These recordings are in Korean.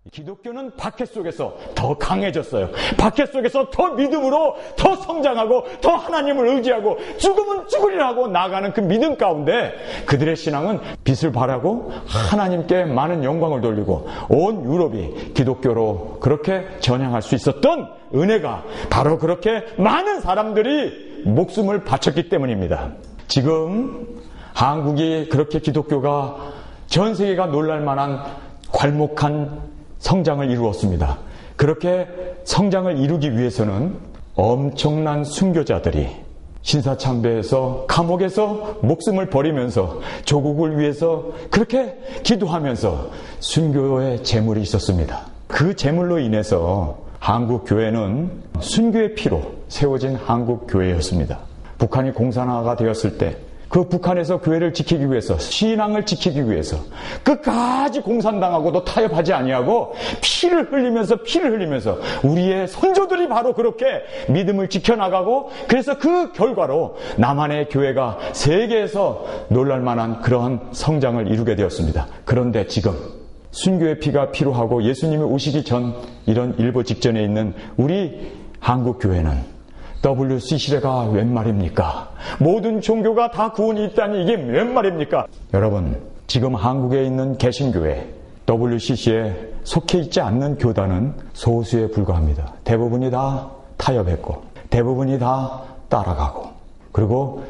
기독교는 박해 속에서 더 강해졌어요. 박해 속에서 더 믿음으로 더 성장하고 더 하나님을 의지하고 죽으면 죽으리라 하고 나아가는 그 믿음 가운데 그들의 신앙은 빛을 발하고 하나님께 많은 영광을 돌리고 온 유럽이 기독교로 그렇게 전향할 수 있었던 은혜가 바로 그렇게 많은 사람들이 목숨을 바쳤기 때문입니다. 지금 한국이 그렇게 기독교가 전 세계가 놀랄 만한 괄목한 성장을 이루었습니다. 그렇게 성장을 이루기 위해서는 엄청난 순교자들이 신사참배에서 감옥에서 목숨을 버리면서 조국을 위해서 그렇게 기도하면서 순교의 제물이 있었습니다. 그 제물로 인해서 한국 교회는 순교의 피로 세워진 한국 교회였습니다. 북한이 공산화가 되었을 때 그 북한에서 교회를 지키기 위해서 신앙을 지키기 위해서 끝까지 공산당하고도 타협하지 아니하고 피를 흘리면서 우리의 선조들이 바로 그렇게 믿음을 지켜나가고 그래서 그 결과로 남한의 교회가 세계에서 놀랄만한 그러한 성장을 이루게 되었습니다. 그런데 지금 순교의 피가 필요하고 예수님이 오시기 전 이런 일보 직전에 있는 우리 한국 교회는 WCC가 웬 말입니까? 모든 종교가 다 구원이 있다니 이게 웬 말입니까? 여러분, 지금 한국에 있는 개신교회 WCC에 속해 있지 않는 교단은 소수에 불과합니다. 대부분이 다 타협했고 대부분이 다 따라가고 그리고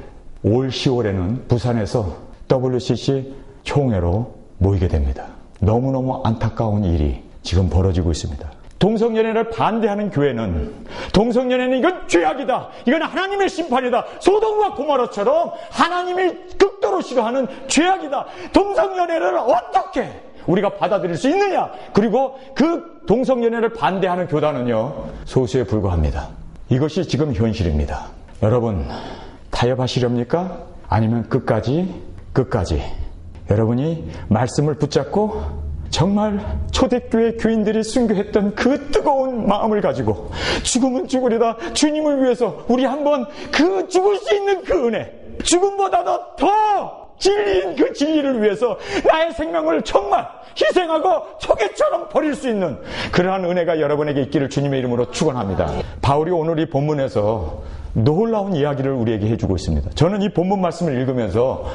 올 10월에는 부산에서 WCC 총회로 모이게 됩니다. 너무너무 안타까운 일이 지금 벌어지고 있습니다. 동성연애를 반대하는 교회는 동성연애는 이건 죄악이다. 이건 하나님의 심판이다. 소돔과 고모라처럼 하나님이 극도로 싫어하는 죄악이다. 동성연애를 어떻게 우리가 받아들일 수 있느냐. 그리고 그 동성연애를 반대하는 교단은요 소수에 불과합니다. 이것이 지금 현실입니다. 여러분 타협하시렵니까? 아니면 끝까지 여러분이 말씀을 붙잡고 정말 초대교회 교인들이 순교했던 그 뜨거운 마음을 가지고 죽으면 죽으리다 주님을 위해서 우리 한번 그 죽을 수 있는 그 은혜 죽음보다도 더 진리인 그 진리를 위해서 나의 생명을 정말 희생하고 초계처럼 버릴 수 있는 그러한 은혜가 여러분에게 있기를 주님의 이름으로 축원합니다. 바울이 오늘 이 본문에서 놀라운 이야기를 우리에게 해주고 있습니다. 저는 이 본문 말씀을 읽으면서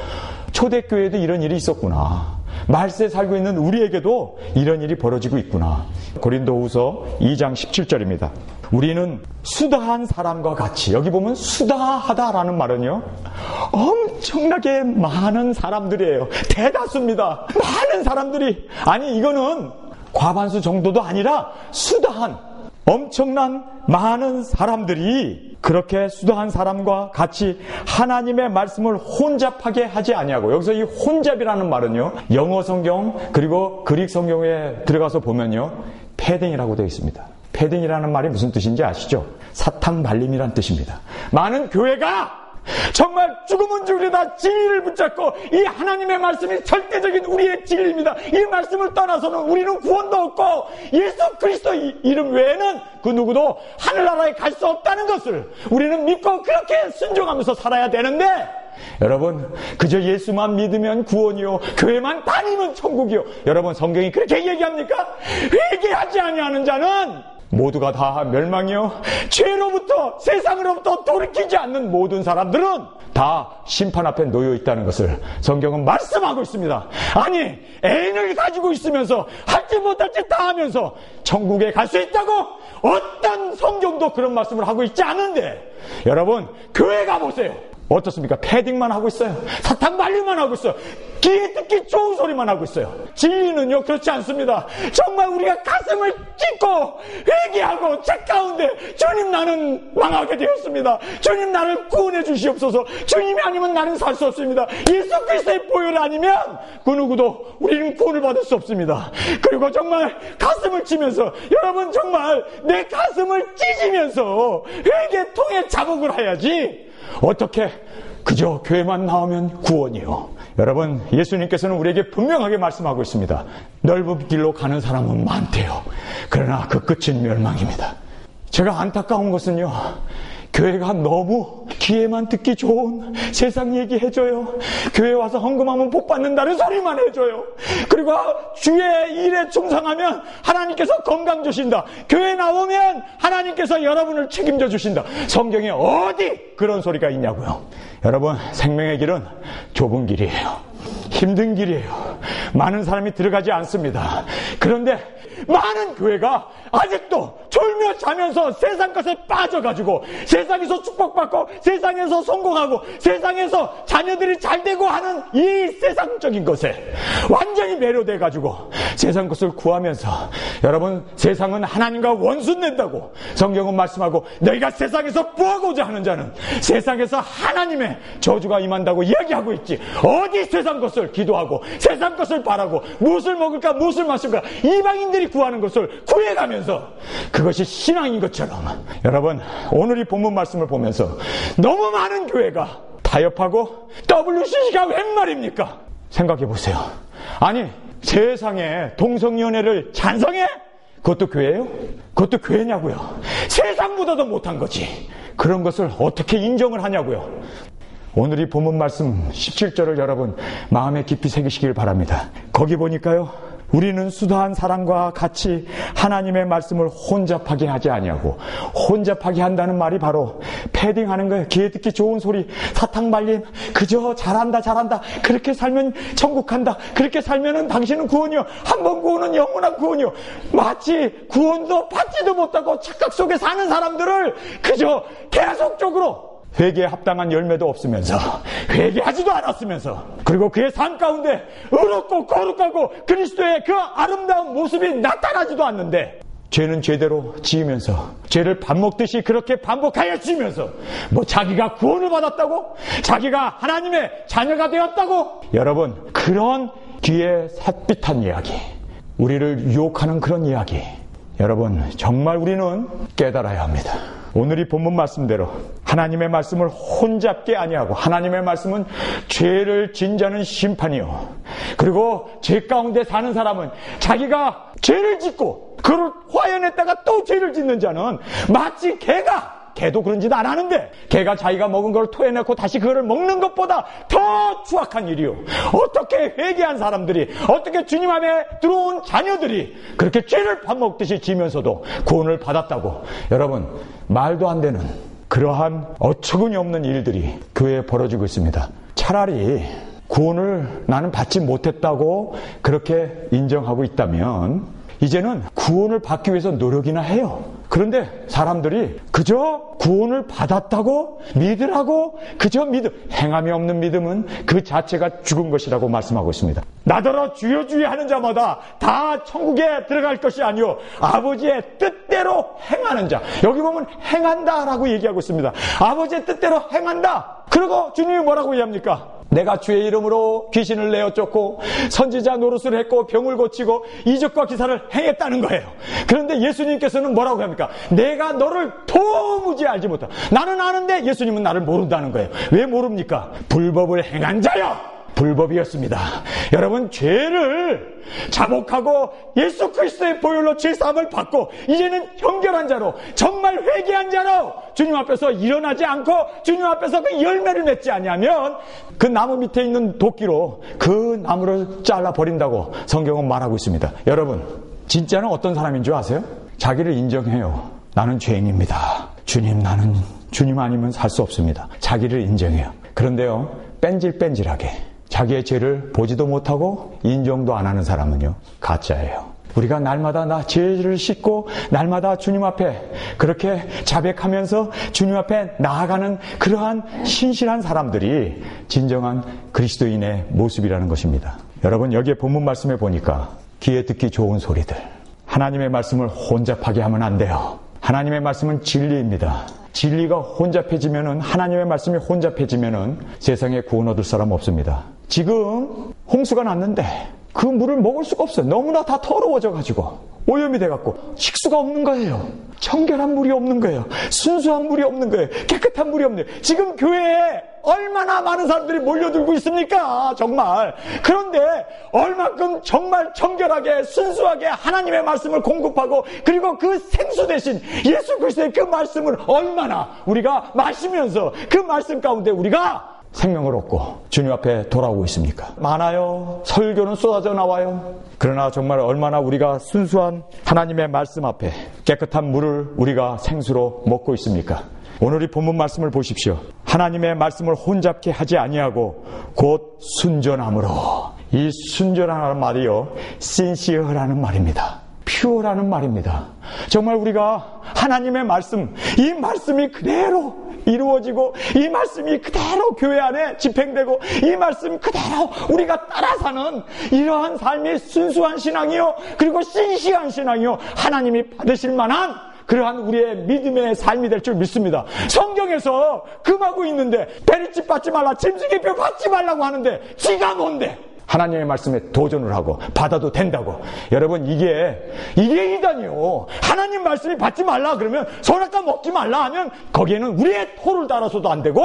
초대교회에도 이런 일이 있었구나. 말세에 살고 있는 우리에게도 이런 일이 벌어지고 있구나. 고린도후서 2장 17절입니다. 우리는 수다한 사람과 같이, 여기 보면 수다하다라는 말은요 엄청나게 많은 사람들이에요. 대다수입니다. 많은 사람들이, 아니 이거는 과반수 정도도 아니라 수다한 엄청난 많은 사람들이 그렇게 수다한 사람과 같이 하나님의 말씀을 혼잡하게 하지 아니하고, 여기서 이 혼잡이라는 말은요 영어 성경 그리고 그릭 성경에 들어가서 보면요 패딩이라고 되어 있습니다. 패딩이라는 말이 무슨 뜻인지 아시죠? 사탕 발림이란 뜻입니다. 많은 교회가 정말 죽으면 죽으리다 진리를 붙잡고 이 하나님의 말씀이 절대적인 우리의 진리입니다. 이 말씀을 떠나서는 우리는 구원도 없고 예수 그리스도 이름 외에는 그 누구도 하늘나라에 갈 수 없다는 것을 우리는 믿고 그렇게 순종하면서 살아야 되는데, 여러분 그저 예수만 믿으면 구원이요 교회만 다니면 천국이요. 여러분 성경이 그렇게 얘기합니까? 회개하지 아니하는 자는 모두가 다 멸망이요 죄로부터 세상으로부터 돌이키지 않는 모든 사람들은 다 심판 앞에 놓여 있다는 것을 성경은 말씀하고 있습니다. 아니 애인을 가지고 있으면서 할지 못할 짓 다 하면서 천국에 갈 수 있다고 어떤 성경도 그런 말씀을 하고 있지 않은데, 여러분 교회 가보세요. 어떻습니까? 패딩만 하고 있어요. 사탕 발림만 하고 있어요. 귀에 듣기 좋은 소리만 하고 있어요. 진리는요 그렇지 않습니다. 정말 우리가 가슴을 찢고 회개하고 제 가운데 주님 나는 망하게 되었습니다. 주님 나를 구원해 주시옵소서. 주님이 아니면 나는 살 수 없습니다. 예수 그리스도의 보혈 아니면 그 누구도 우리는 구원을 받을 수 없습니다. 그리고 정말 가슴을 치면서, 여러분 정말 내 가슴을 찢으면서 회개통에 자복을 해야지 어떻게 그저 교회만 나오면 구원이요. 여러분 예수님께서는 우리에게 분명하게 말씀하고 있습니다. 넓은 길로 가는 사람은 많대요. 그러나 그 끝은 멸망입니다. 제가 안타까운 것은요 교회가 너무 귀에만 듣기 좋은 세상 얘기 해줘요. 교회 와서 헌금하면 복 받는다는 소리만 해줘요. 그리고 주의 일에 충성하면 하나님께서 건강 주신다. 교회 나오면 하나님께서 여러분을 책임져 주신다. 성경에 어디 그런 소리가 있냐고요. 여러분, 생명의 길은 좁은 길이에요. 힘든 길이에요. 많은 사람이 들어가지 않습니다. 그런데 많은 교회가 아직도 졸며 자면서 세상 것에 빠져가지고 세상에서 축복받고 세상에서 성공하고 세상에서 자녀들이 잘되고 하는 이 세상적인 것에 완전히 매료돼가지고 세상 것을 구하면서, 여러분, 세상은 하나님과 원수 낸다고 성경은 말씀하고, 너희가 세상에서 구하고자 하는 자는 세상에서 하나님의 저주가 임한다고 이야기하고 있지. 어디 세상 것을 기도하고 세상 것을 바라고 무엇을 먹을까 무엇을 마실까 이방인들이 구하는 것을 구해가면서 그것이 신앙인 것처럼, 여러분, 오늘 이 본문 말씀을 보면서 너무 많은 교회가 타협하고 WCC가 웬 말입니까? 생각해 보세요. 아니, 세상에 동성연애를 찬성해? 그것도 교회예요? 그것도 교회냐고요? 세상보다도 못한 거지. 그런 것을 어떻게 인정을 하냐고요? 오늘 이 본문 말씀 17절을 여러분 마음에 깊이 새기시길 바랍니다. 거기 보니까요, 우리는 수다한 사람과 같이 하나님의 말씀을 혼잡하게 하지 아니하고, 혼잡하게 한다는 말이 바로 패딩하는 거예요. 귀에 듣기 좋은 소리, 사탕 발림, 그저 잘한다 잘한다, 그렇게 살면 천국 간다, 그렇게 살면은 당신은 구원이요, 한번 구원은 영원한 구원이요. 마치 구원도 받지도 못하고 착각 속에 사는 사람들을 그저 계속적으로 회개에 합당한 열매도 없으면서, 회개하지도 않았으면서, 그리고 그의 삶 가운데 의롭고 거룩하고 그리스도의 그 아름다운 모습이 나타나지도 않는데, 죄는 죄대로 지으면서 죄를 밥 먹듯이 그렇게 반복하여 지으면서 뭐 자기가 구원을 받았다고, 자기가 하나님의 자녀가 되었다고. 여러분, 그런 귀에 삿빛한 이야기, 우리를 유혹하는 그런 이야기, 여러분, 정말 우리는 깨달아야 합니다. 오늘 이 본문 말씀대로 하나님의 말씀을 혼잡게 아니하고, 하나님의 말씀은 죄를 진저는 심판이요, 그리고 죄 가운데 사는 사람은 자기가 죄를 짓고 그를 화해냈다가 또 죄를 짓는 자는 마치 개도 그런 짓 안 하는데, 개가 자기가 먹은 걸 토해내고 다시 그거를 먹는 것보다 더 추악한 일이요. 어떻게 회개한 사람들이, 어떻게 주님 앞에 들어온 자녀들이 그렇게 죄를 밥 먹듯이 지면서도 구원을 받았다고. 여러분, 말도 안 되는 그러한 어처구니 없는 일들이 교회에 벌어지고 있습니다. 차라리 구원을 나는 받지 못했다고 그렇게 인정하고 있다면 이제는 구원을 받기 위해서 노력이나 해요. 그런데 사람들이 그저 구원을 받았다고 믿으라고, 그저 행함이 없는 믿음은 그 자체가 죽은 것이라고 말씀하고 있습니다. 나더러 주여 주여 하는 자마다 다 천국에 들어갈 것이 아니요 아버지의 뜻대로 행하는 자. 여기 보면 행한다라고 얘기하고 있습니다. 아버지의 뜻대로 행한다. 그리고 주님이 뭐라고 얘기합니까? 내가 주의 이름으로 귀신을 내어 쫓고 선지자 노릇을 했고 병을 고치고 이적과 기사를 행했다는 거예요. 그런데 예수님께서는 뭐라고 합니까? 내가 너를 도무지 알지 못한다. 나는 아는데 예수님은 나를 모른다는 거예요. 왜 모릅니까? 불법을 행한 자요. 불법이었습니다. 여러분, 죄를 자복하고 예수 그리스도의 보혈로 죄사함을 받고 이제는 정결한 자로, 정말 회개한 자로 주님 앞에서 일어나지 않고 주님 앞에서 그 열매를 맺지 아니하면 그 나무 밑에 있는 도끼로 그 나무를 잘라버린다고 성경은 말하고 있습니다. 여러분, 진짜는 어떤 사람인 줄 아세요? 자기를 인정해요. 나는 죄인입니다. 주님, 나는 주님 아니면 살 수 없습니다. 자기를 인정해요. 그런데요, 뺀질뺀질하게 자기의 죄를 보지도 못하고 인정도 안 하는 사람은요, 가짜예요. 우리가 날마다 죄를 씻고 날마다 주님 앞에 그렇게 자백하면서 주님 앞에 나아가는 그러한 신실한 사람들이 진정한 그리스도인의 모습이라는 것입니다. 여러분, 여기에 본문 말씀에 보니까 귀에 듣기 좋은 소리들, 하나님의 말씀을 혼잡하게 하면 안 돼요. 하나님의 말씀은 진리입니다. 진리가 혼잡해지면은, 하나님의 말씀이 혼잡해지면은 세상에 구원 얻을 사람 없습니다. 지금 홍수가 났는데 그 물을 먹을 수가 없어요. 너무나 다 더러워져 가지고 오염이 돼갖고 식수가 없는 거예요. 청결한 물이 없는 거예요. 순수한 물이 없는 거예요. 깨끗한 물이 없는 거예요. 지금 교회에 얼마나 많은 사람들이 몰려들고 있습니까? 정말. 그런데 얼만큼 정말 청결하게 순수하게 하나님의 말씀을 공급하고 그리고 그 생수 대신 예수 그리스도의 그 말씀을 얼마나 우리가 마시면서 그 말씀 가운데 우리가 생명을 얻고 주님 앞에 돌아오고 있습니까? 많아요. 설교는 쏟아져 나와요. 그러나 정말 얼마나 우리가 순수한 하나님의 말씀 앞에 깨끗한 물을 우리가 생수로 먹고 있습니까? 오늘 이 본문 말씀을 보십시오. 하나님의 말씀을 혼잡케 하지 아니하고 곧 순전함으로. 이 순전하라는 말이요, 신시어라는 말입니다. 퓨어라는 말입니다. 정말 우리가 하나님의 말씀, 이 말씀이 그대로 이루어지고 이 말씀이 그대로 교회 안에 집행되고 이 말씀 그대로 우리가 따라 사는 이러한 삶이 순수한 신앙이요, 그리고 신시한 신앙이요, 하나님이 받으실 만한 그러한 우리의 믿음의 삶이 될 줄 믿습니다. 성경에서 금하고 있는데 베리집 받지 말라, 짐승의 뼈 받지 말라고 하는데 지가 뭔데? 하나님의 말씀에 도전을 하고 받아도 된다고. 여러분, 이게 이단이요. 하나님 말씀이 받지 말라 그러면 선악과 먹지 말라 하면 거기에는 우리의 토를 달아서도 안 되고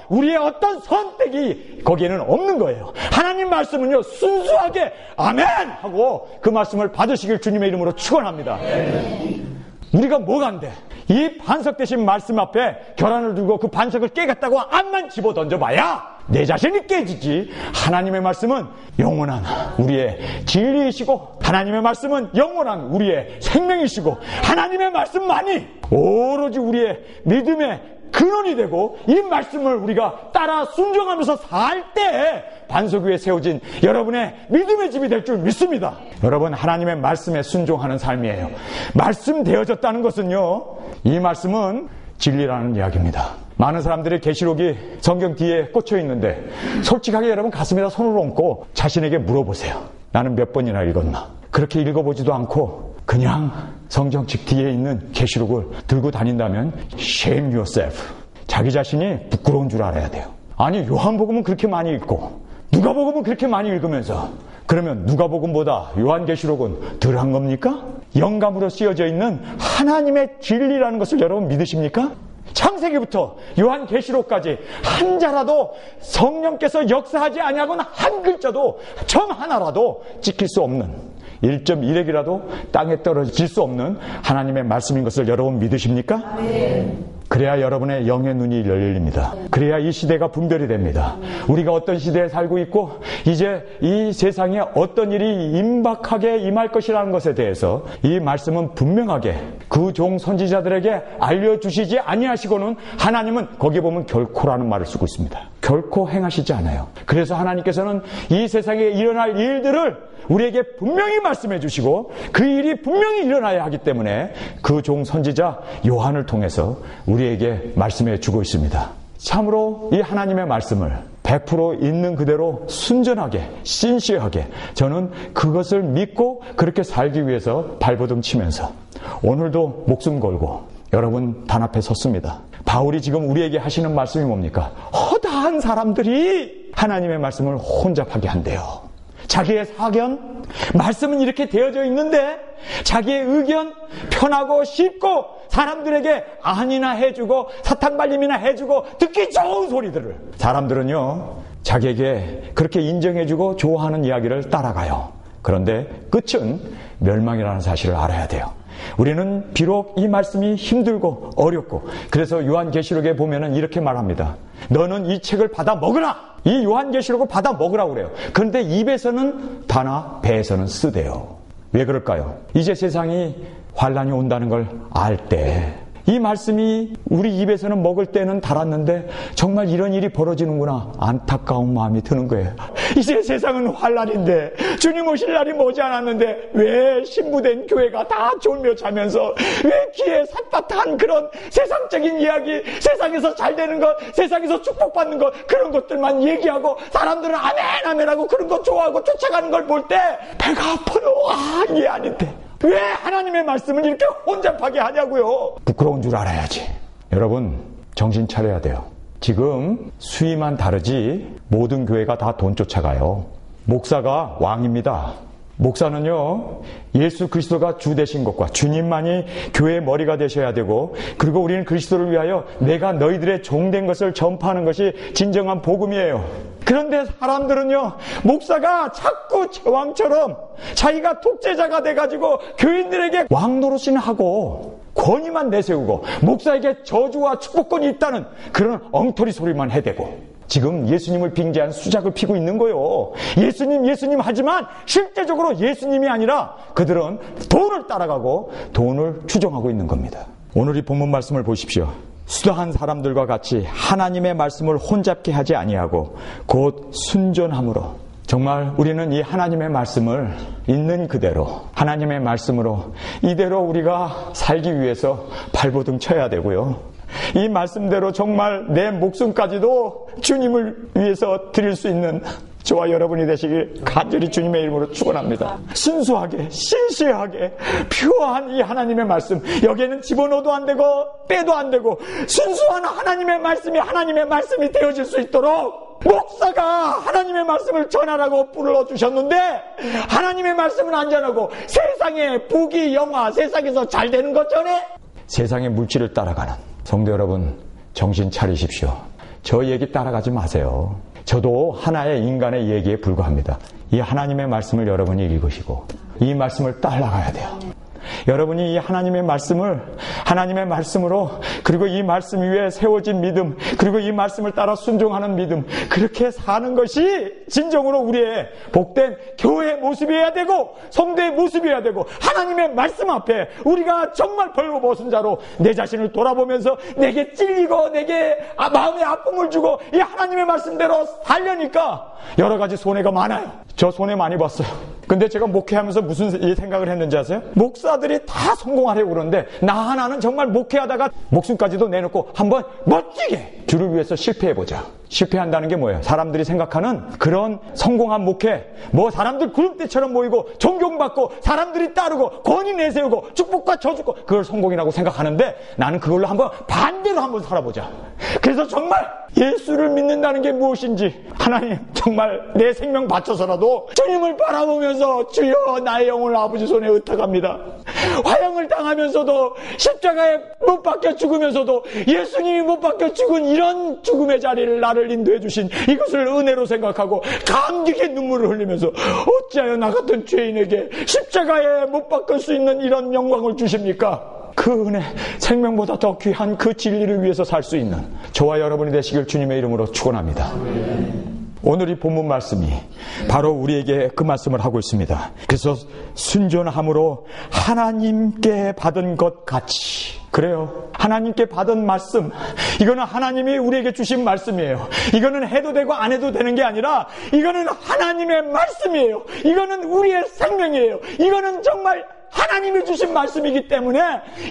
우리의 어떤 선택이 거기에는 없는 거예요. 하나님 말씀은요, 순수하게 아멘 하고 그 말씀을 받으시길 주님의 이름으로 축원합니다. 우리가 뭐가 안 돼? 이 반석 대신 말씀 앞에 결안을 두고 그 반석을 깨겠다고 암만 집어 던져봐야 내 자신이 깨지지. 하나님의 말씀은 영원한 우리의 진리이시고 하나님의 말씀은 영원한 우리의 생명이시고 하나님의 말씀만이 오로지 우리의 믿음의 근원이 되고 이 말씀을 우리가 따라 순종하면서 살 때 반석 위에 세워진 여러분의 믿음의 집이 될 줄 믿습니다. 여러분, 하나님의 말씀에 순종하는 삶이에요. 말씀되어졌다는 것은요, 이 말씀은 진리라는 이야기입니다. 많은 사람들이 계시록이 성경 뒤에 꽂혀 있는데 솔직하게 여러분 가슴에다 손을 얹고 자신에게 물어보세요. 나는 몇 번이나 읽었나? 그렇게 읽어보지도 않고 그냥 성경 책 뒤에 있는 계시록을 들고 다닌다면 shame yourself. 자기 자신이 부끄러운 줄 알아야 돼요. 아니, 요한복음은 그렇게 많이 읽고 누가복음은 그렇게 많이 읽으면서 그러면 누가복음보다 요한계시록은 덜한 겁니까? 영감으로 쓰여져 있는 하나님의 진리라는 것을 여러분 믿으십니까? 창세기부터 요한계시록까지 한 자라도 성령께서 역사하지 아니하고는 한 글자도 점 하나라도 찍힐 수 없는 1.1핵이라도 땅에 떨어질 수 없는 하나님의 말씀인 것을 여러분 믿으십니까? 네. 그래야 여러분의 영의 눈이 열립니다. 그래야 이 시대가 분별이 됩니다. 우리가 어떤 시대에 살고 있고 이제 이 세상에 어떤 일이 임박하게 임할 것이라는 것에 대해서 이 말씀은 분명하게 그 종 선지자들에게 알려주시지 아니하시고는 하나님은 거기에 보면 결코라는 말을 쓰고 있습니다. 결코 행하시지 않아요. 그래서 하나님께서는 이 세상에 일어날 일들을 우리에게 분명히 말씀해 주시고 그 일이 분명히 일어나야 하기 때문에 그 종 선지자 요한을 통해서 우리에게 말씀해 주고 있습니다. 참으로 이 하나님의 말씀을 100% 있는 그대로 순전하게, 신시하게 저는 그것을 믿고 그렇게 살기 위해서 발버둥 치면서 오늘도 목숨 걸고 여러분 단합해 섰습니다. 바울이 지금 우리에게 하시는 말씀이 뭡니까? 허다한 사람들이 하나님의 말씀을 혼잡하게 한대요. 자기의 사견, 말씀은 이렇게 되어져 있는데 자기의 의견, 편하고 쉽고 사람들에게 아니나 해주고 사탕발림이나 해주고 듣기 좋은 소리들을 사람들은요 자기에게 그렇게 인정해주고 좋아하는 이야기를 따라가요. 그런데 끝은 멸망이라는 사실을 알아야 돼요. 우리는 비록 이 말씀이 힘들고 어렵고 그래서 요한계시록에 보면은 이렇게 말합니다. 너는 이 책을 받아 먹으라. 이 요한계시록을 받아 먹으라고 그래요. 그런데 입에서는 다나 배에서는 쓰대요. 왜 그럴까요? 이제 세상이 환란이 온다는 걸 알 때 이 말씀이 우리 입에서는 먹을 때는 달았는데 정말 이런 일이 벌어지는구나 안타까운 마음이 드는 거예요. 이제 세상은 환란인데 주님 오실 날이 머지않았는데 왜 신부된 교회가 다 졸며 자면서 왜 귀에 삿밭한 그런 세상적인 이야기, 세상에서 잘 되는 것, 세상에서 축복받는 것 그런 것들만 얘기하고 사람들은 아멘 아멘하고 그런 거 좋아하고 쫓아가는 걸 볼 때 배가 아파요. 아, 이게 아닌데 왜 하나님의 말씀을 이렇게 혼잡하게 하냐고요. 부끄러운 줄 알아야지. 여러분 정신 차려야 돼요. 지금 수위만 다르지 모든 교회가 다 돈 쫓아가요. 목사가 왕입니다. 목사는요, 예수 그리스도가 주 되신 것과 주님만이 교회의 머리가 되셔야 되고, 그리고 우리는 그리스도를 위하여 내가 너희들의 종된 것을 전파하는 것이 진정한 복음이에요. 그런데 사람들은요, 목사가 자꾸 제왕처럼 자기가 독재자가 돼가지고 교인들에게 왕 노릇이나 하고 권위만 내세우고 목사에게 저주와 축복권이 있다는 그런 엉터리 소리만 해대고 지금 예수님을 빙자한 수작을 피고 있는 거예요. 예수님 하지만 실제적으로 예수님이 아니라 그들은 돈을 따라가고 돈을 추종하고 있는 겁니다. 오늘 이 본문 말씀을 보십시오. 수다한 사람들과 같이 하나님의 말씀을 혼잡게 하지 아니하고 곧 순전함으로, 정말 우리는 이 하나님의 말씀을 있는 그대로 하나님의 말씀으로 이대로 우리가 살기 위해서 발버둥 쳐야 되고요. 이 말씀대로 정말 내 목숨까지도 주님을 위해서 드릴 수 있는 저와 여러분이 되시길 간절히 주님의 이름으로 축원합니다. 순수하게, 신실하게, 퓨어한 이 하나님의 말씀, 여기에는 집어넣어도 안 되고 빼도 안 되고 순수한 하나님의 말씀이 되어질 수 있도록 목사가 하나님의 말씀을 전하라고 불러주셨는데 하나님의 말씀은 안 전하고 세상의 부귀 영화, 세상에서 잘 되는 것 전에 세상의 물질을 따라가는 성도 여러분, 정신 차리십시오. 저 얘기 따라가지 마세요. 저도 하나의 인간의 얘기에 불과합니다. 이 하나님의 말씀을 여러분이 읽으시고 이 말씀을 따라가야 돼요. 여러분이 이 하나님의 말씀을 하나님의 말씀으로, 그리고 이 말씀 위에 세워진 믿음, 그리고 이 말씀을 따라 순종하는 믿음, 그렇게 사는 것이 진정으로 우리의 복된 교회의 모습이어야 되고 성도의 모습이어야 되고, 하나님의 말씀 앞에 우리가 정말 벌거벗은 자로 내 자신을 돌아보면서 내게 찔리고 내게 마음의 아픔을 주고 이 하나님의 말씀대로 살려니까 여러 가지 손해가 많아요. 저 손해 많이 봤어요. 근데 제가 목회하면서 무슨 생각을 했는지 아세요? 목사들이 다 성공하려고 그러는데 나 하나는 정말 목회하다가 목숨까지도 내놓고 한번 멋지게 주를 위해서 실패해보자. 실패한다는 게 뭐예요? 사람들이 생각하는 그런 성공한 목회, 뭐 사람들 구름대처럼 모이고 존경받고 사람들이 따르고 권위 내세우고 축복과 저주고, 그걸 성공이라고 생각하는데 나는 그걸로 한번 반대로 한번 살아보자. 그래서 정말 예수를 믿는다는 게 무엇인지, 하나님 정말 내 생명 바쳐서라도 주님을 바라보면서 주여 나의 영혼을 아버지 손에 의탁합니다. 화형을 당하면서도 십자가에 못 박혀 죽으면서도 예수님이 못 박혀 죽은 이런 죽음의 자리를 나를 인도해 주신 이것을 은혜로 생각하고 감격의 눈물을 흘리면서 어찌하여 나 같은 죄인에게 십자가에 못 박힐 수 있는 이런 영광을 주십니까? 그 은혜, 생명보다 더 귀한 그 진리를 위해서 살 수 있는 저와 여러분이 되시길 주님의 이름으로 축원합니다. 오늘 이 본문 말씀이 바로 우리에게 그 말씀을 하고 있습니다. 그래서 순전함으로 하나님께 받은 것 같이, 그래요, 하나님께 받은 말씀, 이거는 하나님이 우리에게 주신 말씀이에요. 이거는 해도 되고 안 해도 되는 게 아니라 이거는 하나님의 말씀이에요. 이거는 우리의 생명이에요. 이거는 정말 하나님이 주신 말씀이기 때문에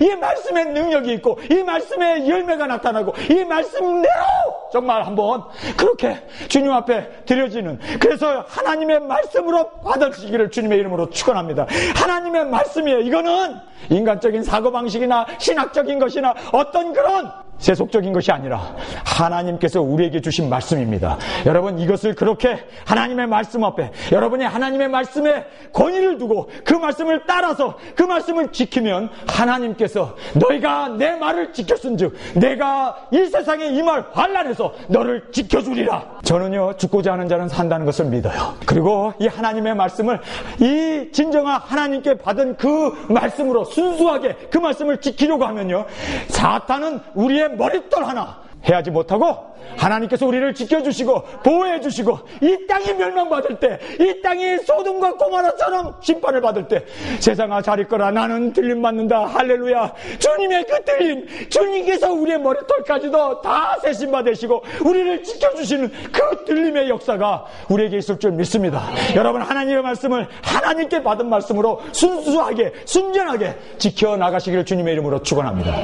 이 말씀에 능력이 있고 이 말씀에 열매가 나타나고 이 말씀대로 정말 한번 그렇게 주님 앞에 드려지는, 그래서 하나님의 말씀으로 받아주시기를 주님의 이름으로 축원합니다. 하나님의 말씀이에요. 이거는 인간적인 사고방식이나 신학적인 것이나 어떤 그런 세속적인 것이 아니라 하나님께서 우리에게 주신 말씀입니다. 여러분, 이것을 그렇게 하나님의 말씀 앞에 여러분이 하나님의 말씀에 권위를 두고 그 말씀을 따라서 그 말씀을 지키면 하나님께서 너희가 내 말을 지켰은즉 내가 이 세상에 임할 환난에서 너를 지켜주리라. 저는요, 죽고자 하는 자는 산다는 것을 믿어요. 그리고 이 하나님의 말씀을 이 진정한 하나님께 받은 그 말씀으로 순수하게 그 말씀을 지키려고 하면요, 사탄은 우리의 머릿돌 하나 해하지 못하고 하나님께서 우리를 지켜주시고 보호해주시고 이 땅이 멸망받을 때, 이 땅이 소돔과 고모라처럼 심판을 받을 때 세상아 잘 있거라 나는 들림받는다 할렐루야. 주님의 그 들림, 주님께서 우리의 머리털까지도 다 세심받으시고 우리를 지켜주시는 그 들림의 역사가 우리에게 있을 줄 믿습니다. 여러분, 하나님의 말씀을 하나님께 받은 말씀으로 순수하게 순전하게 지켜나가시기를 주님의 이름으로 축원합니다.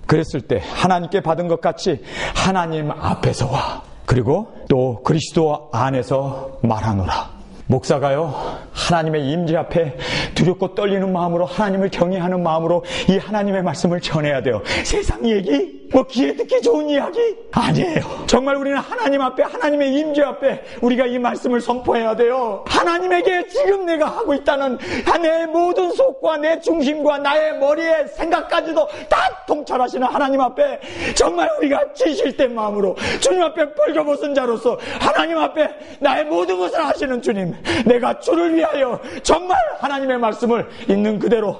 그랬을 때 하나님께 받은 것 같이 하나님 앞에서와 그리고 또 그리스도 안에서 말하노라. 목사가요, 하나님의 임재 앞에 두렵고 떨리는 마음으로 하나님을 경외하는 마음으로 이 하나님의 말씀을 전해야 돼요. 세상 얘기, 뭐 귀에 듣기 좋은 이야기? 아니에요. 정말 우리는 하나님 앞에, 하나님의 임재 앞에 우리가 이 말씀을 선포해야 돼요. 하나님에게 지금 내가 하고 있다는 내 모든 속과 내 중심과 나의 머리의 생각까지도 다 통찰하시는 하나님 앞에 정말 우리가 지실된 마음으로 주님 앞에 벌거벗은 자로서 하나님 앞에 나의 모든 것을 하시는 주님, 내가 주를 위하여 정말 하나님의 말씀을 있는 그대로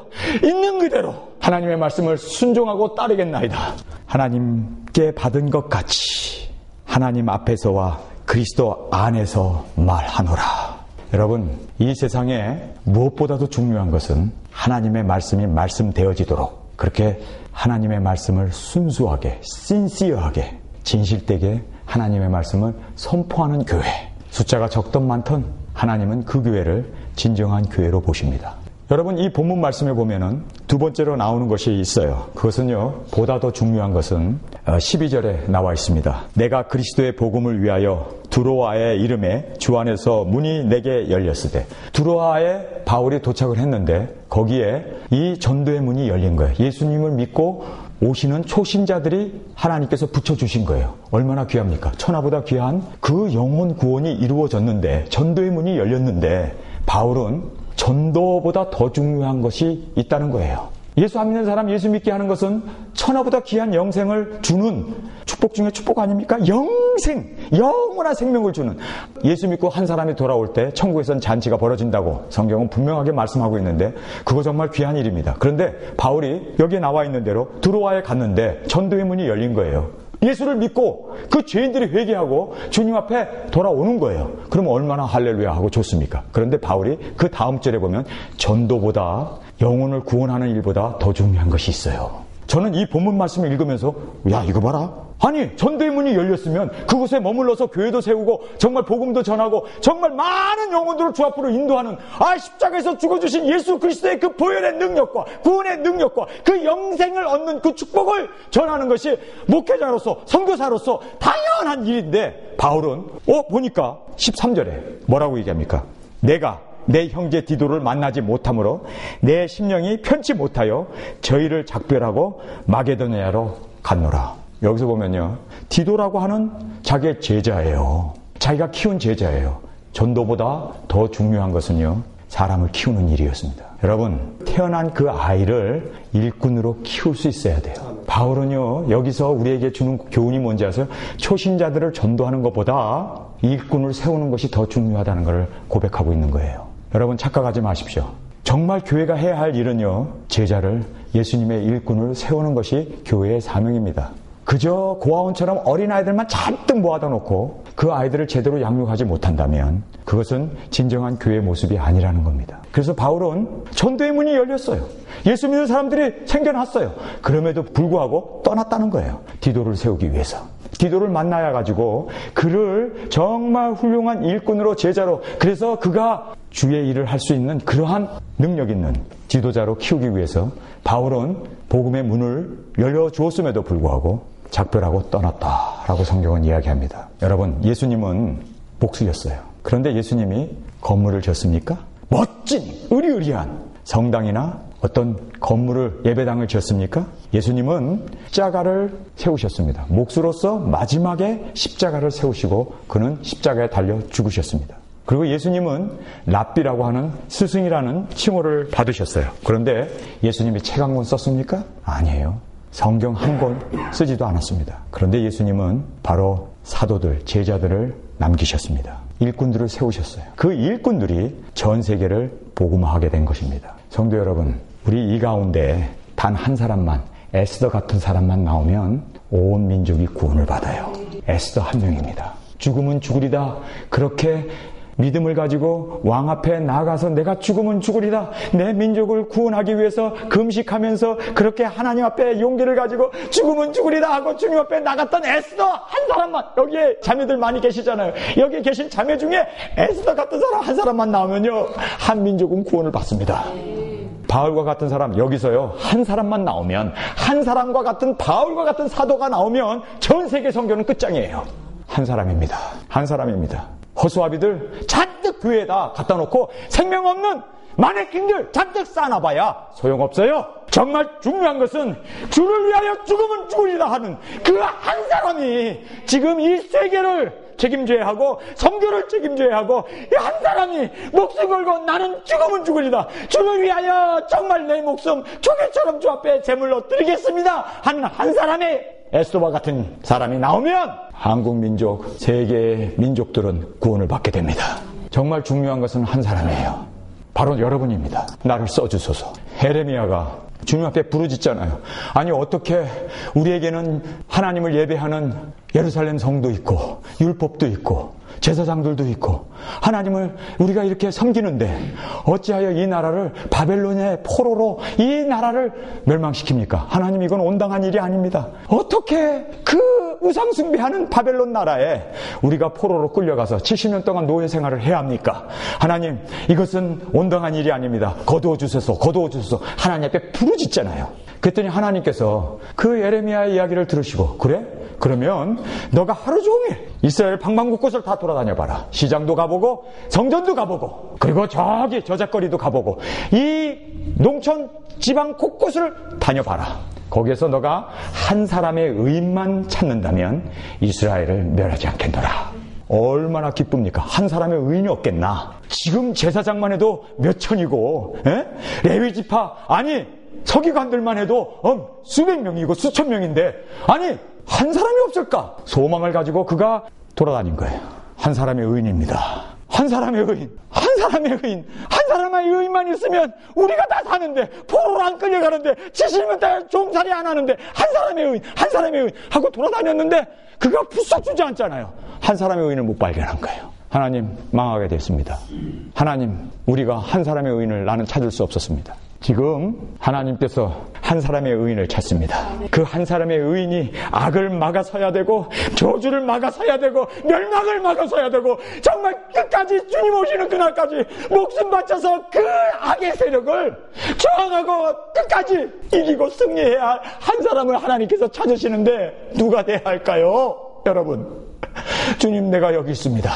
하나님의 말씀을 순종하고 따르겠나이다. 하나님께 받은 것 같이 하나님 앞에서와 그리스도 안에서 말하노라. 여러분, 이 세상에 무엇보다도 중요한 것은 하나님의 말씀이 말씀되어지도록 그렇게 하나님의 말씀을 순수하게, 신시어하게, 진실되게 하나님의 말씀을 선포하는 교회. 숫자가 적든 많든 하나님은 그 교회를 진정한 교회로 보십니다. 여러분, 이 본문 말씀에 보면은 두 번째로 나오는 것이 있어요. 그것은요, 보다 더 중요한 것은 12절에 나와 있습니다. 내가 그리스도의 복음을 위하여 두로아의 이름에 주 안에서 문이 내게 열렸으되, 두로아에 바울이 도착을 했는데 거기에 이 전도의 문이 열린 거예요. 예수님을 믿고 오시는 초신자들이 하나님께서 붙여주신 거예요. 얼마나 귀합니까? 천하보다 귀한 그 영혼 구원이 이루어졌는데, 전도의 문이 열렸는데 바울은 전도보다 더 중요한 것이 있다는 거예요. 예수 안 믿는 사람 예수 믿게 하는 것은 천하보다 귀한 영생을 주는 축복 중에 축복 아닙니까? 영생, 영원한 생명을 주는. 예수 믿고 한 사람이 돌아올 때 천국에선 잔치가 벌어진다고 성경은 분명하게 말씀하고 있는데 그거 정말 귀한 일입니다. 그런데 바울이 여기에 나와 있는 대로 두로아에 갔는데 전도의 문이 열린 거예요. 예수를 믿고 그 죄인들이 회개하고 주님 앞에 돌아오는 거예요. 그러면 얼마나 할렐루야 하고 좋습니까? 그런데 바울이 그 다음 절에 보면 전도보다, 영혼을 구원하는 일보다 더 중요한 것이 있어요. 저는 이 본문 말씀을 읽으면서 야, 이거 봐라. 아니, 전도의 문이 열렸으면 그곳에 머물러서 교회도 세우고 정말 복음도 전하고 정말 많은 영혼들을 주 앞으로 인도하는, 십자가에서 죽어주신 예수 그리스도의 그 보혈의 능력과 구원의 능력과 그 영생을 얻는 그 축복을 전하는 것이 목회자로서, 선교사로서 당연한 일인데 바울은 보니까 13절에 뭐라고 얘기합니까? 내가 내 형제 디도를 만나지 못하므로 내 심령이 편치 못하여 저희를 작별하고 마게도니아로 갔노라. 여기서 보면요, 디도라고 하는 자기의 제자예요. 자기가 키운 제자예요. 전도보다 더 중요한 것은요, 사람을 키우는 일이었습니다. 여러분, 태어난 그 아이를 일꾼으로 키울 수 있어야 돼요. 바울은요, 여기서 우리에게 주는 교훈이 뭔지 아세요? 초신자들을 전도하는 것보다 일꾼을 세우는 것이 더 중요하다는 것을 고백하고 있는 거예요. 여러분, 착각하지 마십시오. 정말 교회가 해야 할 일은요, 제자를, 예수님의 일꾼을 세우는 것이 교회의 사명입니다. 그저 고아원처럼 어린아이들만 잔뜩 모아다 놓고 그 아이들을 제대로 양육하지 못한다면 그것은 진정한 교회의 모습이 아니라는 겁니다. 그래서 바울은 전도의 문이 열렸어요. 예수 믿는 사람들이 생겨났어요. 그럼에도 불구하고 떠났다는 거예요. 디도를 세우기 위해서. 디도를 만나야 가지고 그를 정말 훌륭한 일꾼으로, 제자로, 그래서 그가 주의 일을 할 수 있는 그러한 능력 있는 지도자로 키우기 위해서 바울은 복음의 문을 열려주었음에도 불구하고 작별하고 떠났다라고 성경은 이야기합니다. 여러분, 예수님은 복수였어요. 그런데 예수님이 건물을 지었습니까? 멋진 의리의리한 성당이나 어떤 건물을, 예배당을 지었습니까? 예수님은 십자가를 세우셨습니다. 목수로서 마지막에 십자가를 세우시고 그는 십자가에 달려 죽으셨습니다. 그리고 예수님은 랍비라고 하는 스승이라는 칭호를 받으셨어요. 그런데 예수님이 책 한 권 썼습니까? 아니에요. 성경 한 권 쓰지도 않았습니다. 그런데 예수님은 바로 사도들, 제자들을 남기셨습니다. 일꾼들을 세우셨어요. 그 일꾼들이 전 세계를 복음화하게 된 것입니다. 성도 여러분, 우리 이 가운데 단 한 사람만, 에스더 같은 사람만 나오면 온 민족이 구원을 받아요. 에스더 한 명입니다. 죽으면 죽으리다, 그렇게 믿음을 가지고 왕 앞에 나가서 내가 죽으면 죽으리다, 내 민족을 구원하기 위해서 금식하면서 그렇게 하나님 앞에 용기를 가지고 죽으면 죽으리다 하고 주님 앞에 나갔던 에스더 한 사람만, 여기에 자매들 많이 계시잖아요. 여기 계신 자매 중에 에스더 같은 사람 한 사람만 나오면요, 한 민족은 구원을 받습니다. 바울과 같은 사람, 여기서요, 한 사람만 나오면, 한 사람과 같은 바울과 같은 사도가 나오면 전 세계 선교는 끝장이에요. 한 사람입니다. 한 사람입니다. 허수아비들 잔뜩 교회에다 갖다 놓고 생명 없는 마네킹들 잔뜩 쌓아놔봐야 소용없어요. 정말 중요한 것은 주를 위하여 죽으면 죽으리라 하는 그 한 사람이 지금 이 세계를 책임져야 하고 선교를 책임져야 하고 이 한 사람이 목숨 걸고 나는 죽으면 죽으리다, 주를 위하여 정말 내 목숨 조개처럼 주 앞에 제물로 드리겠습니다 하는 한 사람의 에스더와 같은 사람이 나오면 한국 민족, 세계의 민족들은 구원을 받게 됩니다. 정말 중요한 것은 한 사람이에요. 바로 여러분입니다. 나를 써주소서. 에레미야가 주님 앞에 부르짖잖아요. 아니 어떻게 우리에게는 하나님을 예배하는 예루살렘 성도 있고 율법도 있고 제사장들도 있고 하나님을 우리가 이렇게 섬기는데 어찌하여 이 나라를 바벨론의 포로로 이 나라를 멸망시킵니까? 하나님, 이건 온당한 일이 아닙니다. 어떻게 그 우상 숭배하는 바벨론 나라에 우리가 포로로 끌려가서 70년 동안 노예 생활을 해야 합니까? 하나님, 이것은 온당한 일이 아닙니다. 거두어 주소서, 거두어 주소서. 하나님 앞에 부르짖잖아요. 그랬더니 하나님께서 그 예레미야의 이야기를 들으시고, 그래? 그러면 너가 하루 종일 이스라엘 방방곳곳을 다 돌아다녀봐라. 시장도 가보고 성전도 가보고 그리고 저기 저잣거리도 가보고 이 농촌 지방 곳곳을 다녀봐라. 거기에서 너가 한 사람의 의인만 찾는다면 이스라엘을 멸하지 않겠노라. 얼마나 기쁩니까? 한 사람의 의인이 없겠나? 지금 제사장만 해도 몇 천이고 레위지파, 아니 서기관들만 해도 수백 명이고 수천 명인데 아니 한 사람이 없을까? 소망을 가지고 그가 돌아다닌 거예요. 한 사람의 의인입니다. 한 사람의 의인, 한 사람의 의인, 한 사람의 의인만 있으면 우리가 다 사는데, 포로로 안 끌려가는데, 70년 종살이 안 하는데, 한 사람의 의인, 한 사람의 의인 하고 돌아다녔는데 그가 부쩍 주저앉잖아요. 한 사람의 의인을 못 발견한 거예요. 하나님, 망하게 됐습니다. 하나님, 우리가 한 사람의 의인을 나는 찾을 수 없었습니다. 지금 하나님께서 한 사람의 의인을 찾습니다. 그 한 사람의 의인이 악을 막아서야 되고 저주를 막아서야 되고 멸망을 막아서야 되고 정말 끝까지 주님 오시는 그날까지 목숨 바쳐서 그 악의 세력을 저항하고 끝까지 이기고 승리해야 할 한 사람을 하나님께서 찾으시는데 누가 돼야 할까요? 여러분, 주님, 내가 여기 있습니다.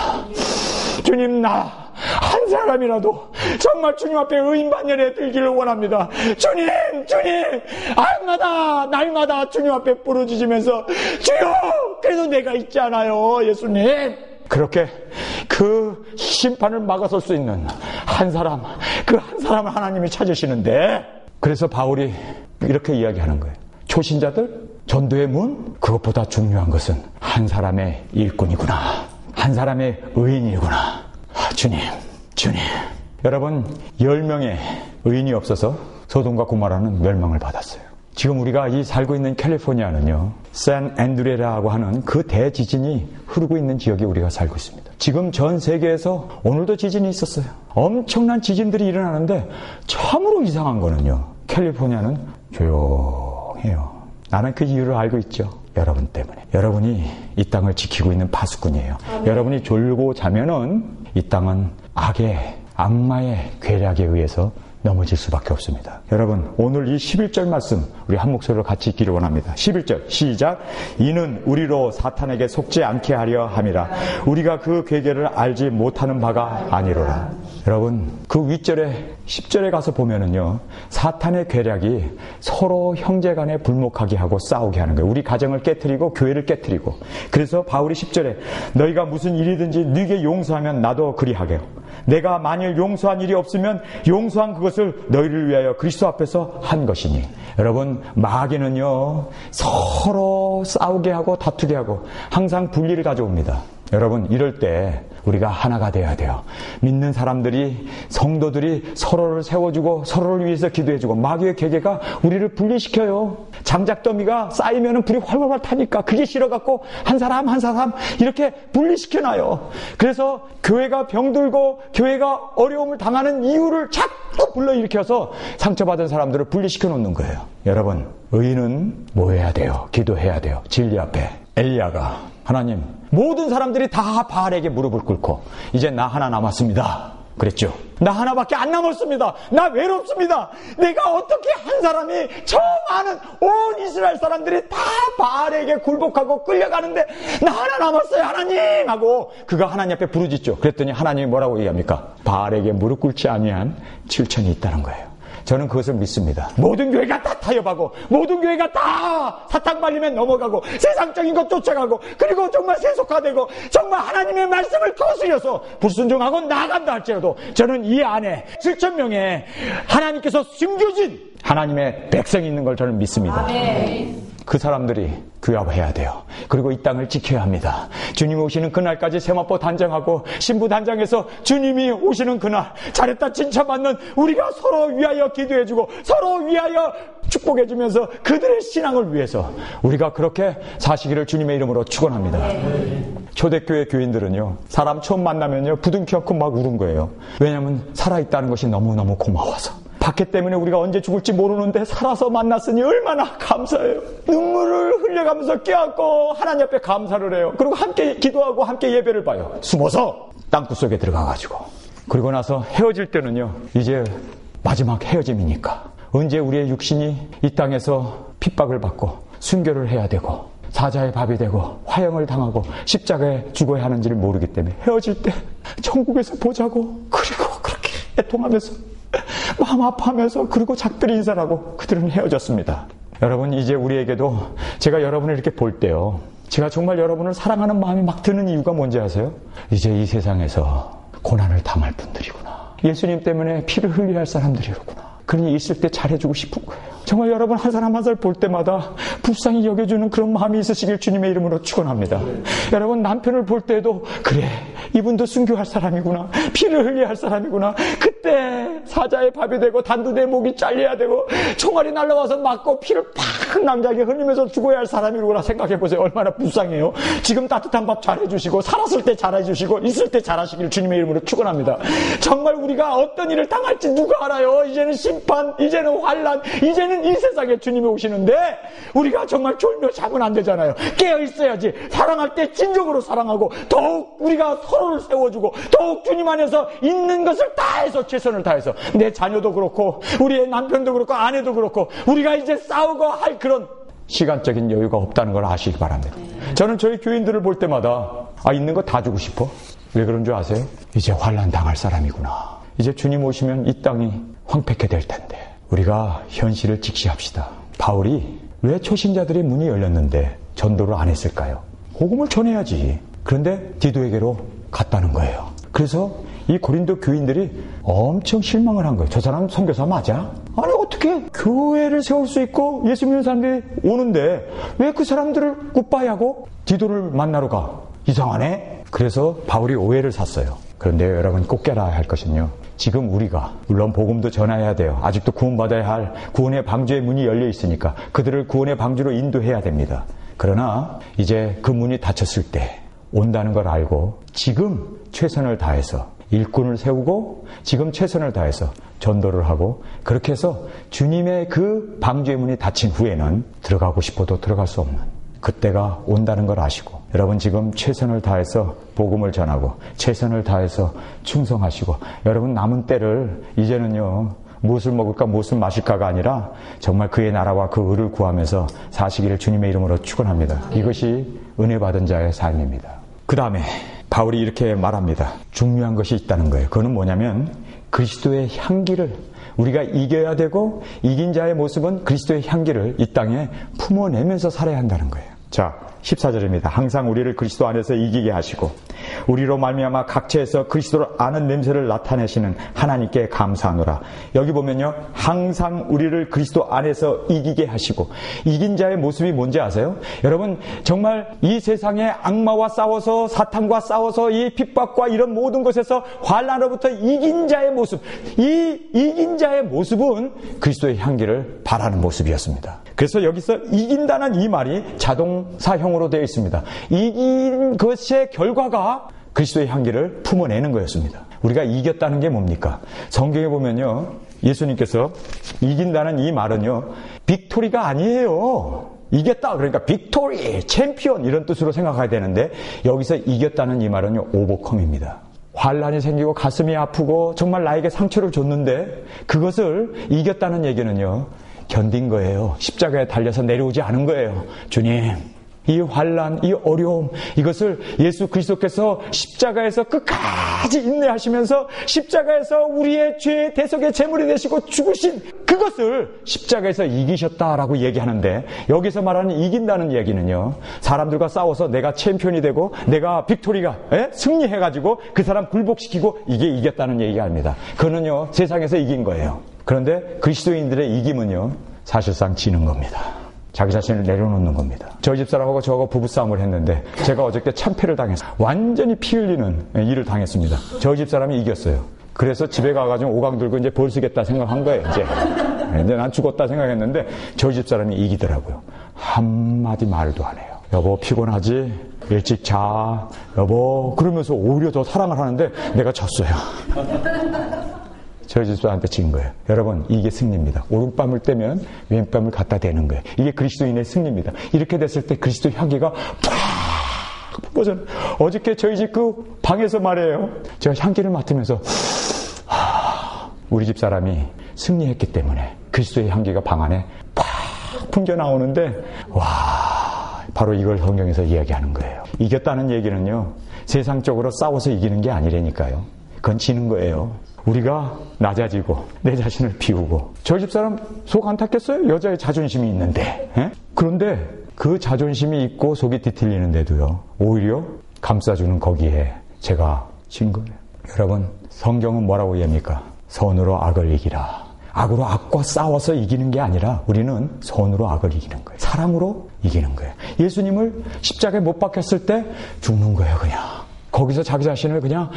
주님, 나 한 사람이라도 정말 주님 앞에 의인 반열에 들기를 원합니다. 주님, 날마다 주님 앞에 부르짖으면서 주여, 그래도 내가 있지 않아요, 예수님. 그렇게 그 심판을 막아설 수 있는 한 사람, 그 한 사람을 하나님이 찾으시는데, 그래서 바울이 이렇게 이야기하는 거예요. 초신자들, 전도의 문, 그것보다 중요한 것은 한 사람의 일꾼이구나, 한 사람의 의인이구나. 주님. 여러분, 10명의 의인이 없어서 소돔과 고모라는 멸망을 받았어요. 지금 우리가 이 살고 있는 캘리포니아는요, 샌 앤드레라고 하는 그 대지진이 흐르고 있는 지역에 우리가 살고 있습니다. 지금 전 세계에서 오늘도 지진이 있었어요. 엄청난 지진들이 일어나는데 참으로 이상한 거는요, 캘리포니아는 조용해요. 나는 그 이유를 알고 있죠. 여러분 때문에. 여러분이 이 땅을 지키고 있는 파수꾼이에요. 여러분이 졸고 자면은 이 땅은 악의, 악마의 괴략에 의해서 넘어질 수밖에 없습니다. 여러분, 오늘 이 11절 말씀 우리 한 목소리로 같이 읽기를 원합니다. 11절 시작. 이는 우리로 사탄에게 속지 않게 하려 함이라. 우리가 그 계계를 알지 못하는 바가 아니로라. 여러분, 그 윗절에 10절에 가서 보면은요, 사탄의 괴략이 서로 형제간에 불목하게 하고 싸우게 하는 거예요. 우리 가정을 깨트리고 교회를 깨트리고. 그래서 바울이 10절에 너희가 무슨 일이든지 네게 용서하면 나도 그리하게. 내가 만일 용서한 일이 없으면 용서한 그것을 너희를 위하여 그리스도 앞에서 한 것이니. 여러분, 마귀는요, 서로 싸우게 하고 다투게 하고 항상 분리를 가져옵니다. 여러분, 이럴 때 우리가 하나가 돼야 돼요. 믿는 사람들이, 성도들이 서로를 세워주고 서로를 위해서 기도해주고. 마귀의 계계가 우리를 분리시켜요. 장작더미가 쌓이면 불이 활활 타니까 그게 싫어갖고 한 사람 이렇게 분리시켜놔요. 그래서 교회가 병들고 교회가 어려움을 당하는 이유를 자꾸 불러일으켜서 상처받은 사람들을 분리시켜 놓는 거예요. 여러분, 의인은 뭐 해야 돼요? 기도해야 돼요. 진리 앞에. 엘리야가, 하나님, 모든 사람들이 다 바알에게 무릎을 꿇고 이제 나 하나 남았습니다, 그랬죠. 나 하나밖에 안 남았습니다. 나 외롭습니다. 내가 어떻게 한 사람이, 저 많은 온 이스라엘 사람들이 다 바알에게 굴복하고 끌려가는데 나 하나 남았어요, 하나님 하고 그가 하나님 앞에 부르짖죠. 그랬더니 하나님이 뭐라고 얘기합니까? 바알에게 무릎 꿇지 아니한 7천이 있다는 거예요. 저는 그것을 믿습니다. 모든 교회가 다 타협하고 모든 교회가 다 사탕 발림에 넘어가고 세상적인 것 쫓아가고 그리고 정말 세속화되고 정말 하나님의 말씀을 거스려서 불순종하고 나아간다 할지라도 저는 이 안에 7,000명의 하나님께서 숨겨진 하나님의 백성이 있는 걸 저는 믿습니다. 그 사람들이 규합해야 돼요. 그리고 이 땅을 지켜야 합니다. 주님이 오시는 그날까지 세마포 단장하고 신부 단장에서 주님이 오시는 그날 잘했다 칭찬받는 우리가 서로 위하여 기도해주고 서로 위하여 축복해주면서 그들의 신앙을 위해서 우리가 그렇게 사시기를 주님의 이름으로 축원합니다. 초대교회 교인들은요, 사람 처음 만나면요 부둥켜 안고 막 우는 거예요. 왜냐하면 살아있다는 것이 너무너무 고마워서. 박해 때문에 우리가 언제 죽을지 모르는데 살아서 만났으니 얼마나 감사해요. 눈물을 흘려가면서 껴안고 하나님 앞에 감사를 해요. 그리고 함께 기도하고 함께 예배를 봐요. 숨어서 땅굴 속에 들어가가지고. 그리고 나서 헤어질 때는요, 이제 마지막 헤어짐이니까 언제 우리의 육신이 이 땅에서 핍박을 받고 순교를 해야 되고 사자의 밥이 되고 화형을 당하고 십자가에 죽어야 하는지를 모르기 때문에 헤어질 때 천국에서 보자고, 그리고 그렇게 애통하면서 마음 아파하면서 그리고 작별의 인사를 하고 그들은 헤어졌습니다. 여러분, 이제 우리에게도 제가 여러분을 이렇게 볼 때요, 제가 정말 여러분을 사랑하는 마음이 막 드는 이유가 뭔지 아세요? 이제 이 세상에서 고난을 당할 분들이구나. 예수님 때문에 피를 흘려야 할 사람들이로구나. 그러니 있을 때 잘해주고 싶은 거예요. 정말 여러분 한 사람 한 사람 볼 때마다 불쌍히 여겨주는 그런 마음이 있으시길 주님의 이름으로 축원합니다. 여러분 남편을 볼 때도 그래, 이분도 순교할 사람이구나, 피를 흘려야 할 사람이구나. 그때 사자의 밥이 되고 단두대의 목이 잘려야 되고 총알이 날라와서 맞고 피를 팍 낭자하게 흘리면서 죽어야 할 사람이구나 생각해보세요. 얼마나 불쌍해요. 지금 따뜻한 밥 잘해주시고 살았을 때 잘해주시고 있을 때 잘하시길 주님의 이름으로 축원합니다. 정말 우리가 어떤 일을 당할지 누가 알아요. 이제는 심판, 이제는 환난, 이제는 이 세상에 주님이 오시는데 우리가 정말 졸며 자면 안 되잖아요. 깨어 있어야지. 사랑할 때 진정으로 사랑하고 더욱 우리가 서로를 세워주고 더욱 주님 안에서 있는 것을 다해서 최선을 다해서 내 자녀도 그렇고 우리의 남편도 그렇고 아내도 그렇고 우리가 이제 싸우고 할 그런 시간적인 여유가 없다는 걸 아시기 바랍니다. 저는 저희 교인들을 볼 때마다 있는 거 다 주고 싶어. 왜 그런 줄 아세요? 이제 환난 당할 사람이구나. 이제 주님 오시면 이 땅이 황폐케 될 텐데 우리가 현실을 직시합시다. 바울이 왜 초신자들의 문이 열렸는데 전도를 안 했을까요? 복음을 전해야지. 그런데 디도에게로 갔다는 거예요. 그래서 이 고린도 교인들이 엄청 실망을 한 거예요. 저 사람 선교사 맞아? 아니 어떻게 교회를 세울 수 있고 예수 믿는 사람들이 오는데 왜 그 사람들을 굿바이 하고 디도를 만나러 가? 이상하네? 그래서 바울이 오해를 샀어요. 그런데 여러분 꼭 깨달아야 할 것은요, 지금 우리가 물론 복음도 전해야 돼요. 아직도 구원받아야 할 구원의 방주의 문이 열려 있으니까 그들을 구원의 방주로 인도해야 됩니다. 그러나 이제 그 문이 닫혔을 때 온다는 걸 알고 지금 최선을 다해서 일꾼을 세우고 지금 최선을 다해서 전도를 하고 그렇게 해서 주님의 그 방주의 문이 닫힌 후에는 들어가고 싶어도 들어갈 수 없는 그때가 온다는 걸 아시고 여러분 지금 최선을 다해서 복음을 전하고 최선을 다해서 충성하시고 여러분 남은 때를 이제는요 무엇을 먹을까 무엇을 마실까가 아니라 정말 그의 나라와 그 의를 구하면서 사시기를 주님의 이름으로 축원합니다. 이것이 은혜 받은 자의 삶입니다. 그 다음에 바울이 이렇게 말합니다. 중요한 것이 있다는 거예요. 그거는 뭐냐면 그리스도의 향기를 우리가 이겨야 되고 이긴 자의 모습은 그리스도의 향기를 이 땅에 품어내면서 살아야 한다는 거예요. 자, 14절입니다. 항상 우리를 그리스도 안에서 이기게 하시고 우리로 말미암아 각처에서 그리스도를 아는 냄새를 나타내시는 하나님께 감사하노라. 여기 보면요, 항상 우리를 그리스도 안에서 이기게 하시고 이긴 자의 모습이 뭔지 아세요? 여러분 정말 이 세상의 악마와 싸워서 사탄과 싸워서 이 핍박과 이런 모든 것에서 환난으로부터 이긴 자의 모습, 이 이긴 자의 모습은 그리스도의 향기를 바라는 모습이었습니다. 그래서 여기서 이긴다는 이 말이 자동사형으로 되어 있습니다. 이긴 것의 결과가 그리스도의 향기를 품어내는 거였습니다. 우리가 이겼다는 게 뭡니까? 성경에 보면요, 예수님께서 이긴다는 이 말은요, 빅토리가 아니에요. 이겼다 그러니까 빅토리, 챔피언 이런 뜻으로 생각해야 되는데 여기서 이겼다는 이 말은요, 오버컴입니다. 환란이 생기고 가슴이 아프고 정말 나에게 상처를 줬는데 그것을 이겼다는 얘기는요, 견딘 거예요. 십자가에 달려서 내려오지 않은 거예요. 주님, 이 환난, 이 어려움, 이것을 예수 그리스도께서 십자가에서 끝까지 인내하시면서 십자가에서 우리의 죄의 대속의 제물이 되시고 죽으신 그것을 십자가에서 이기셨다라고 얘기하는데, 여기서 말하는 이긴다는 얘기는요, 사람들과 싸워서 내가 챔피언이 되고 내가 빅토리가 승리해가지고 그 사람 굴복시키고 이게 이겼다는 얘기가 아닙니다. 그거는요, 세상에서 이긴 거예요. 그런데 그리스도인들의 이김은요, 사실상 지는 겁니다. 자기 자신을 내려놓는 겁니다. 저희 집사람하고 저하고 부부싸움을 했는데 제가 어저께 참패를 당했어요. 완전히 피 흘리는 일을 당했습니다. 저희 집사람이 이겼어요. 그래서 집에 가가지고 오강 들고 이제 벌 쓰겠다 생각한 거예요. 이제 난 죽었다 생각했는데 저희 집사람이 이기더라고요. 한마디 말도 안 해요. 여보 피곤하지? 일찍 자. 여보. 그러면서 오히려 더 사랑을 하는데 내가 졌어요. 저희 집사한테 진 거예요. 여러분, 이게 승리입니다. 오른밤을 떼면 왼밤을 갖다 대는 거예요. 이게 그리스도인의 승리입니다. 이렇게 됐을 때 그리스도 향기가 팍 퍼져요. 어저께 저희 집 그 방에서 말이에요. 제가 향기를 맡으면서 우리 집 사람이 승리했기 때문에 그리스도의 향기가 방 안에 팍 풍겨 나오는데, 와, 바로 이걸 성경에서 이야기하는 거예요. 이겼다는 얘기는요, 세상적으로 싸워서 이기는 게 아니라니까요. 그건 지는 거예요. 우리가 낮아지고 내 자신을 비우고. 저희 집사람 속 안 탔겠어요? 여자의 자존심이 있는데. 그런데 그 자존심이 있고 속이 뒤틀리는데도요, 오히려 감싸주는 거기에 제가 진 거예요. 여러분, 성경은 뭐라고 얘기합니까? 선으로 악을 이기라. 악으로 악과 싸워서 이기는 게 아니라 우리는 선으로 악을 이기는 거예요. 사랑으로 이기는 거예요. 예수님을 십자가에 못 박혔을 때 죽는 거예요. 그냥 거기서 자기 자신을 그냥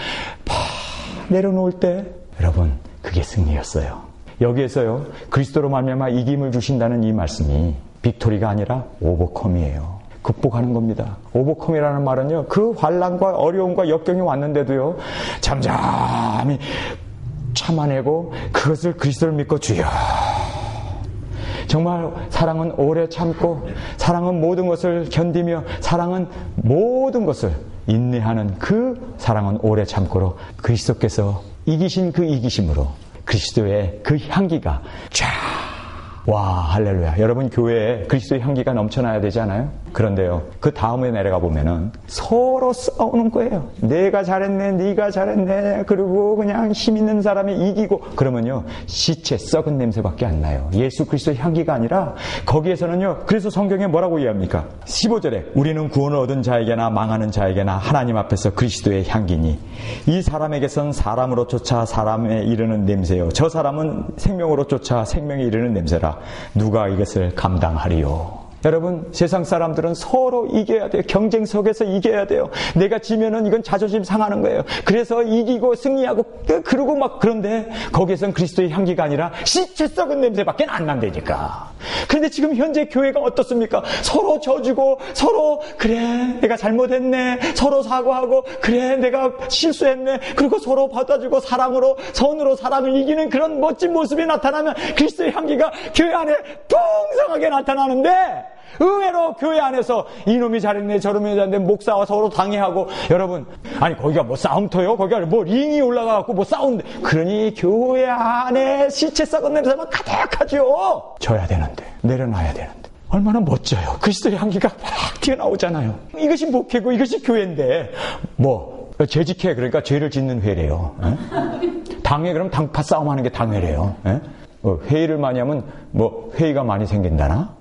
내려놓을 때, 여러분, 그게 승리였어요. 여기에서요, 그리스도로 말미암아 이김을 주신다는 이 말씀이 빅토리가 아니라 오버컴이에요. 극복하는 겁니다. 오버컴이라는 말은요, 그 환난과 어려움과 역경이 왔는데도요, 잠잠히 참아내고 그것을 그리스도를 믿고 주여. 정말 사랑은 오래 참고, 사랑은 모든 것을 견디며, 사랑은 모든 것을 인내하는 그 사랑은 오래 참고로 그리스도께서 이기신 그 이기심으로 그리스도의 그 향기가 쫙, 와, 할렐루야. 여러분, 교회에 그리스도의 향기가 넘쳐나야 되지 않아요? 그런데요, 그 다음에 내려가 보면은 서로 싸우는 거예요. 내가 잘했네, 네가 잘했네. 그리고 그냥 힘 있는 사람이 이기고. 그러면요, 시체, 썩은 냄새밖에 안 나요. 예수 그리스도의 향기가 아니라 거기에서는요, 그래서 성경에 뭐라고 이해합니까? 15절에 우리는 구원을 얻은 자에게나 망하는 자에게나 하나님 앞에서 그리스도의 향기니 이 사람에게선 사람으로 쫓아 사람에 이르는 냄새요, 저 사람은 생명으로 쫓아 생명에 이르는 냄새라. 누가 이것을 감당하리요? 여러분, 세상 사람들은 서로 이겨야 돼요. 경쟁 속에서 이겨야 돼요. 내가 지면은 이건 자존심 상하는 거예요. 그래서 이기고 승리하고 그러고 막. 그런데 거기에선 그리스도의 향기가 아니라 시체 썩은 냄새밖에 안 난다니까. 그런데 지금 현재 교회가 어떻습니까? 서로 져주고, 서로 그래 내가 잘못했네, 서로 사과하고, 그래 내가 실수했네, 그리고 서로 받아주고 사랑으로, 선으로 사랑을 이기는 그런 멋진 모습이 나타나면 그리스도의 향기가 교회 안에 풍성하게 나타나는데, 의외로 교회 안에서 이놈이 잘했네, 저놈이 잘했네, 목사와 서로 당해하고. 여러분, 아니 거기가 뭐 싸움터요? 거기가 뭐 링이 올라가갖고 뭐 싸우는데. 그러니 교회 안에 시체 썩은 냄새만 가득하죠. 져야 되는데, 내려놔야 되는데. 얼마나 멋져요. 그리스도의 향기가 막 튀어나오잖아요. 이것이 목회고 이것이 교회인데, 뭐 재직회, 그러니까 죄를 짓는 회래요. 당회, 그럼 당파 싸움하는 게 당회래요. 회의를 많이 하면 뭐 회의가 많이 생긴다나?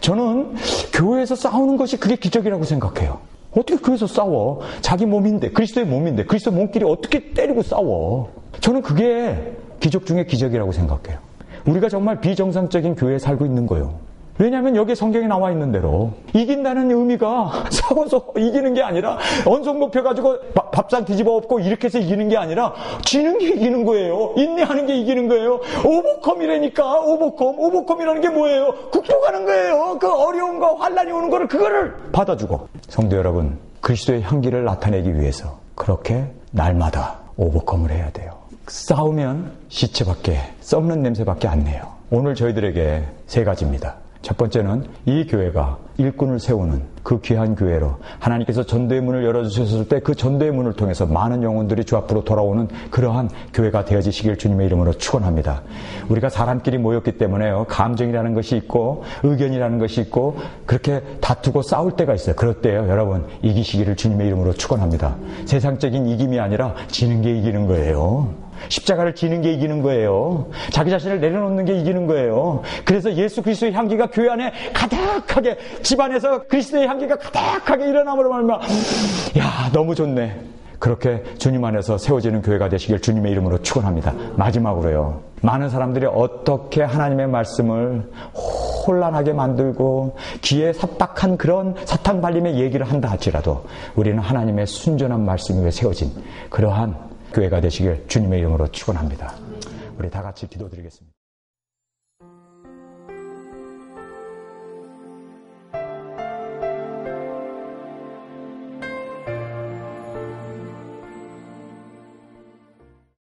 저는 교회에서 싸우는 것이 그게 기적이라고 생각해요. 어떻게 교회에서 싸워? 자기 몸인데, 그리스도의 몸인데, 그리스도 몸끼리 어떻게 때리고 싸워? 저는 그게 기적 중에 기적이라고 생각해요. 우리가 정말 비정상적인 교회에 살고 있는 거예요. 왜냐하면 여기 성경에 나와 있는 대로 이긴다는 의미가 싸워서 이기는 게 아니라, 언성 높여가지고 밥상 뒤집어 엎고 이렇게 해서 이기는 게 아니라 지는 게 이기는 거예요. 인내하는 게 이기는 거예요. 오버컴이라니까. 오버컴이라는 게 뭐예요? 극복하는 거예요. 그 어려움과 환난이 오는 거를, 그거를 받아주고. 성도 여러분, 그리스도의 향기를 나타내기 위해서 그렇게 날마다 오버컴을 해야 돼요. 싸우면 시체밖에, 썩는 냄새밖에 안 내요. 오늘 저희들에게 세 가지입니다. 첫 번째는 이 교회가 일꾼을 세우는 그 귀한 교회로 하나님께서 전도의 문을 열어주셨을 때 그 전도의 문을 통해서 많은 영혼들이 주 앞으로 돌아오는 그러한 교회가 되어지시길 주님의 이름으로 축원합니다. 우리가 사람끼리 모였기 때문에요. 감정이라는 것이 있고 의견이라는 것이 있고 그렇게 다투고 싸울 때가 있어요. 그럴 때요. 여러분 이기시기를 주님의 이름으로 축원합니다. 세상적인 이김이 아니라 지는 게 이기는 거예요. 십자가를 지는 게 이기는 거예요. 자기 자신을 내려놓는 게 이기는 거예요. 그래서 예수 그리스도의 향기가 교회 안에 가득하게 집안에서 그리스도의 향기가 가득하게 일어남으로 말미암아 야 너무 좋네. 그렇게 주님 안에서 세워지는 교회가 되시길 주님의 이름으로 축원합니다. 마지막으로요. 많은 사람들이 어떻게 하나님의 말씀을 혼란하게 만들고 귀에 삽박한 그런 사탕 발림의 얘기를 한다 할지라도 우리는 하나님의 순전한 말씀 위에 세워진 그러한 교회가 되시길 주님의 이름으로 축원합니다. 우리 다 같이 기도드리겠습니다.